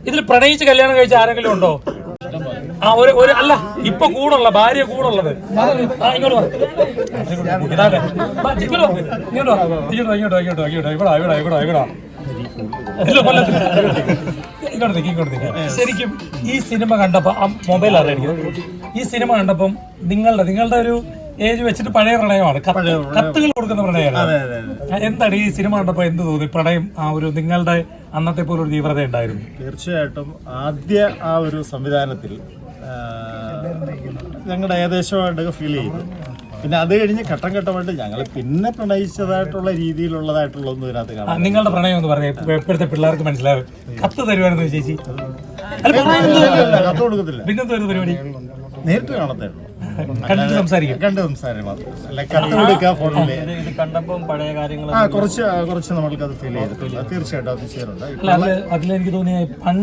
ഇതിൽ പ്രണയിച്ച് കല്യാണം കഴിച്ച ആരെങ്കിലും ഉണ്ടോ? ആ ഒരു അല്ല, ഇപ്പൊ കൂടുള്ള ഭാര്യ കൂടുള്ളത്. ഇങ്ങോട്ട് ശരിക്കും ഈ സിനിമ കണ്ടപ്പോ മൊബൈൽ അറിയാം, ഈ സിനിമ കണ്ടപ്പം നിങ്ങളുടെ ഒരു ഏജ് വെച്ചിട്ട് പഴയ പ്രണയമാണ്, കത്തുകൾ കൊടുക്കുന്ന പ്രണയമാണ്. എന്താണ് ഈ സിനിമ കണ്ടപ്പോ എന്ത് തോന്നി? പ്രണയം ആ ഒരു നിങ്ങളുടെ അന്നത്തെ പോലെ ഒരു തീവ്രത ഉണ്ടായിരുന്നു? തീർച്ചയായിട്ടും ആദ്യ ആ ഒരു സംവിധാനത്തിൽ ഞങ്ങളുടെ ഏകദേശമായിട്ടൊക്കെ ഫീൽ ചെയ്തു. പിന്നെ അത് കഴിഞ്ഞ് ഘട്ടം ഘട്ടമായിട്ട് ഞങ്ങൾ പിന്നെ പ്രണയിച്ചതായിട്ടുള്ള രീതിയിലുള്ളതായിട്ടുള്ളതൊന്നും ഇതിനകത്ത് കാണാം. നിങ്ങളുടെ പ്രണയം എന്ന് പറയാം ഇപ്പോഴത്തെ പിള്ളേർക്ക് മനസ്സിലാവും. കത്ത് തരുവായിരുന്നു ചേച്ചി? കത്ത് കൊടുക്കത്തില്ല. പിന്നെന്താ ഒരു പരിപാടി? നേരിട്ട് കാണത്തേ ഉള്ളൂ, കണ്ടിട്ട് സംസാരിക്കും. കണ്ട് സംസാരം മാത്രം. അല്ല, കത്ത് കൊടുക്കുക ഫോണില്. കണ്ടപ്പം പഴയ കാര്യങ്ങൾ കുറച്ച് നമ്മൾക്കത് ഫീൽ ചെയ്തിട്ടില്ല. തീർച്ചയായിട്ടും അത് ചെയ്യാറുണ്ട്. അതിലെനിക്ക് തോന്നിയ പണ്ട്